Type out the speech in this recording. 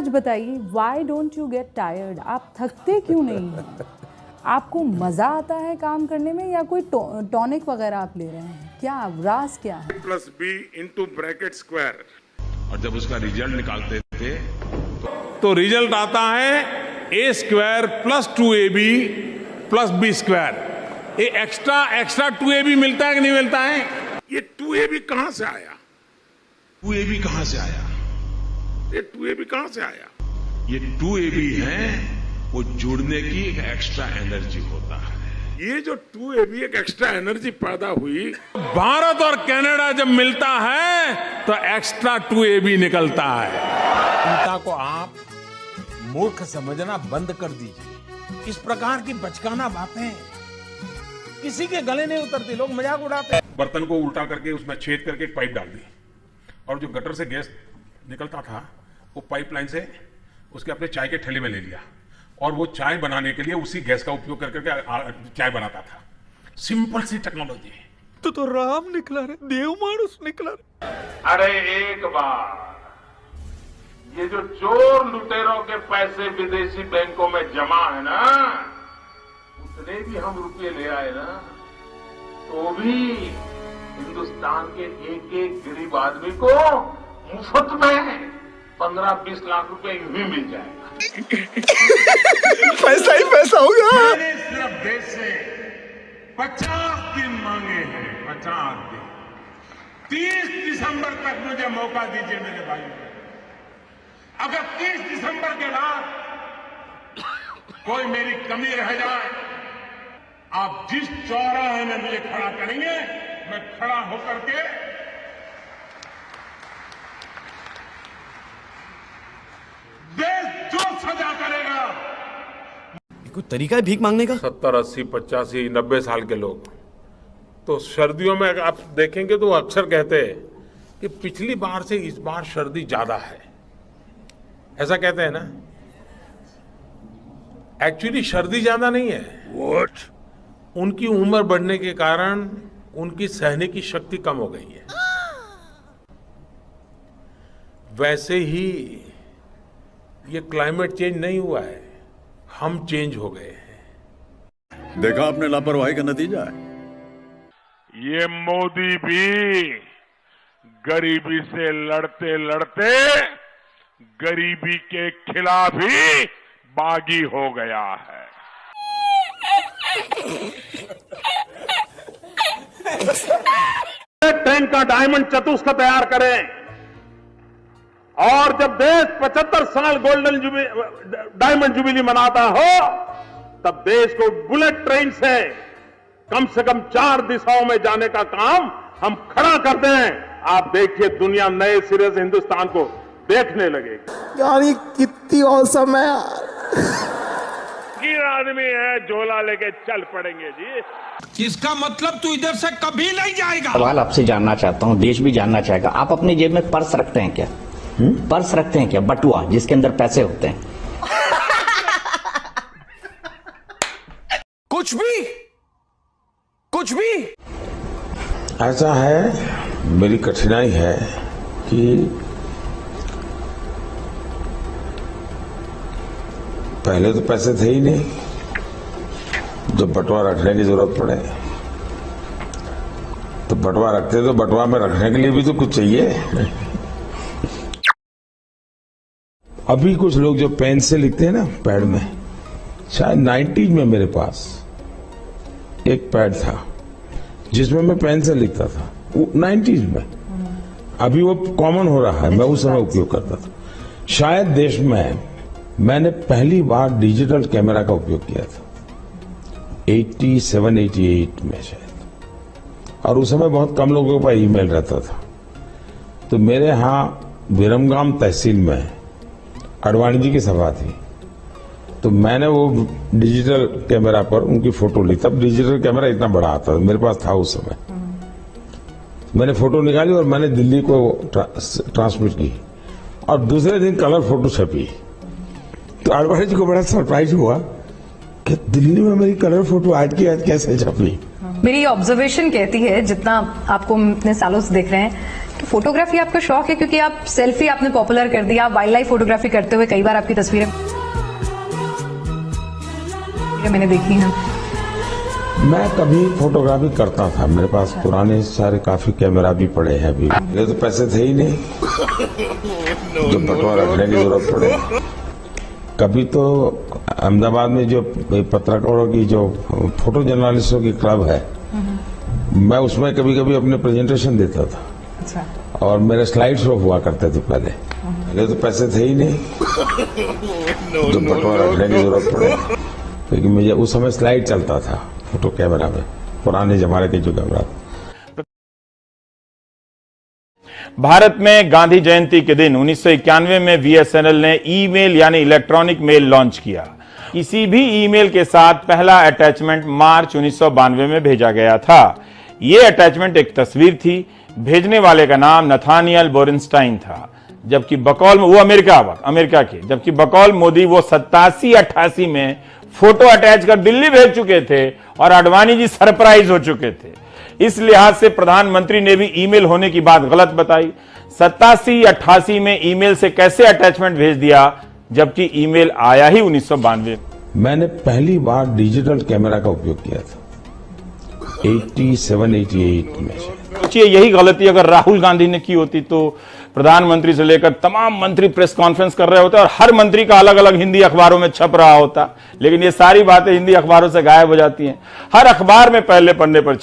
सच बताइए, why don't you get tired? आप थकते क्यों नहीं हैं? आपको मजा आता है काम करने में या कोई टॉनिक वगैरह आप ले रहे हैं? क्या राज क्या है? Plus B into bracket square, और जब उसका रिजल्ट निकालते थे तो रिजल्ट आता है A square plus 2ab plus B square. ये एक्स्ट्रा 2ab मिलता है कि नहीं मिलता है? ये 2ab कहां से आया? 2ab कहां से आया? ये 2ab कहां से आया? ये 2ab है, वो जुड़ने की एक एक्स्ट्रा एनर्जी होता है। ये जो 2ab एक एक्स्ट्रा एनर्जी पैदा हुई, भारत और कनाडा जब मिलता है तो एक्स्ट्रा 2ab निकलता है। पिता को आप मूर्ख समझना बंद कर दीजिए। इस प्रकार की बचकाना बातें किसी के गले नहीं उतरती, लोग मजाक उड़ाते हैं। बर्तन को उल्टा करके उसमें छेद करके एक पाइप डाल दी, और जो गटर से गैस निकलता था वो पाइपलाइन से उसके अपने चाय के ठेले में ले लिया, और वो चाय बनाने के लिए उसी गैस का उपयोग करके चाय बनाता था। सिंपल सी टेक्नोलॉजी। तो राम निकला रे, देव मानुस निकला रे। अरे एक बार ये जो चोर लुटेरों के पैसे विदेशी बैंकों में जमा है ना, उतने भी हम रुपये ले आए ना, तो भी हिंदुस्तान के एक एक गरीब आदमी को मुफ्त में 15-20 लाख रुपए यूं ही मिल जाएगा। पैसा ही पैसा होगा। मैंने सिर्फ देश से 50 दिन मांगे हैं, 50 दिन। 30 दिसंबर तक मुझे मौका दीजिए मेरे भाई। अगर 30 दिसंबर के बाद कोई मेरी कमी रह जाए, आप जिस चौराहे में मुझे खड़ा करेंगे, मैं खड़ा होकर के देश जो सजा करेगा। कोई तरीका है भीख मांगने का? 70, 80, 85, 90 साल के लोग तो सर्दियों में आप देखेंगे तो अक्सर कहते हैं कि पिछली बार से इस बार सर्दी ज्यादा है, ऐसा कहते हैं ना। एक्चुअली सर्दी ज्यादा नहीं है। What? उनकी उम्र बढ़ने के कारण उनकी सहने की शक्ति कम हो गई है। वैसे ही ये क्लाइमेट चेंज नहीं हुआ है, हम चेंज हो गए हैं। देखा आपने लापरवाही का नतीजा है। ये मोदी भी गरीबी से लड़ते लड़ते गरीबी के खिलाफ ही बागी हो गया है। ट्रेन का डायमंड चतुष्क तैयार करें, और जब देश 75 साल गोल्डन डायमंड जुबिली मनाता हो, तब देश को बुलेट ट्रेन से कम 4 दिशाओं में जाने का काम हम खड़ा कर दें। आप देखिए, दुनिया नए सिरे से हिंदुस्तान को देखने लगेगी। यार ये कितनी औसम है यार। किन आदमी है झोला लेके चल पड़ेंगे जी। इसका मतलब तू इधर से कभी नहीं जाएगा। सवाल आपसे जानना चाहता हूँ, देश भी जानना चाहेगा, आप अपनी जेब में पर्स रखते हैं क्या? पर्स रखते हैं क्या? बटुआ जिसके अंदर पैसे होते हैं? कुछ भी ऐसा है, मेरी कठिनाई है कि पहले तो पैसे थे ही नहीं, जब बटुआ रखने की जरूरत पड़े तो बटुआ रखते, तो बटुआ में रखने के लिए भी तो कुछ चाहिए। अभी कुछ लोग जो पेन से लिखते हैं ना पैड में, शायद 90s में मेरे पास एक पैड था जिसमें मैं पेन से लिखता था, 90s में। अभी वो कॉमन हो रहा है, मैं उस समय उपयोग करता था। शायद देश में मैंने पहली बार डिजिटल कैमरा का उपयोग किया था 87-88 में शायद, और उस समय बहुत कम लोगों के पास ईमेल रहता था। तो मेरे यहाँ विरमगाम तहसील में अडवाणी जी की सभा थी, तो मैंने वो डिजिटल कैमरा पर उनकी फोटो ली। तब डिजिटल कैमरा इतना बड़ा आता था, मेरे पास था उस समय। मैंने फोटो निकाली और मैंने दिल्ली को ट्रांसमिट की, और दूसरे दिन कलर फोटो छपी। तो अडवाणी जी को बड़ा सरप्राइज हुआ कि दिल्ली में मेरी कलर फोटो आज की आज कैसे छपी। मेरी ऑब्जर्वेशन कहती है, जितना आपको इतने सालों से देख रहे हैं, फोटोग्राफी आपका शौक है, क्योंकि आप सेल्फी आपने पॉपुलर कर दिया, आप वाइल्ड लाइफ फोटोग्राफी करते हुए कई बार आपकी तस्वीरें मैंने देखी हैं। मैं कभी फोटोग्राफी करता था, मेरे पास पुराने सारे काफी कैमरा भी पड़े हैं अभी। मेरे तो पैसे थे ही नहीं जो बटुआ रखने की जरूरत पड़े। कभी तो अहमदाबाद में जो पत्रकारों की जो फोटो जर्नलिस्टों की क्लब है, मैं उसमें कभी कभी अपने प्रेजेंटेशन देता था। अच्छा। और मेरे स्लाइड शो हुआ करते थे पहले। मेरे तो पैसे थे ही नहीं जो बटुआ रखने की जरूरत पड़े, क्योंकि मुझे उस समय स्लाइड चलता था फोटो कैमरा में, पुराने जमाने के जो कैमरा। भारत में गांधी जयंती के दिन 1991 में बीएसएनएल ने ईमेल यानी इलेक्ट्रॉनिक मेल लॉन्च किया। किसी भी ईमेल के साथ पहला अटैचमेंट मार्च 1992 में भेजा गया था। यह अटैचमेंट एक तस्वीर थी। भेजने वाले का नाम नथानियल बोरेनस्टाइन था, जबकि बकौल वो अमेरिका के, जबकि बकौल मोदी वो 87-88 में फोटो अटैच कर दिल्ली भेज चुके थे और आडवाणी जी सरप्राइज हो चुके थे। इस लिहाज से प्रधानमंत्री ने भी ईमेल होने की बात गलत बताई। 87-88 में ईमेल से कैसे अटैचमेंट भेज दिया, जबकि ईमेल आया ही 1992। मैंने पहली बार डिजिटल कैमरा का उपयोग किया था 87-88 में। सोचिए, यही गलती अगर राहुल गांधी ने की होती तो प्रधानमंत्री से लेकर तमाम मंत्री प्रेस कॉन्फ्रेंस कर रहे होते और हर मंत्री का अलग अलग हिंदी अखबारों में छप रहा होता। लेकिन ये सारी बातें हिंदी अखबारों से गायब हो जाती हैं। हर अखबार में पहले पन्ने पर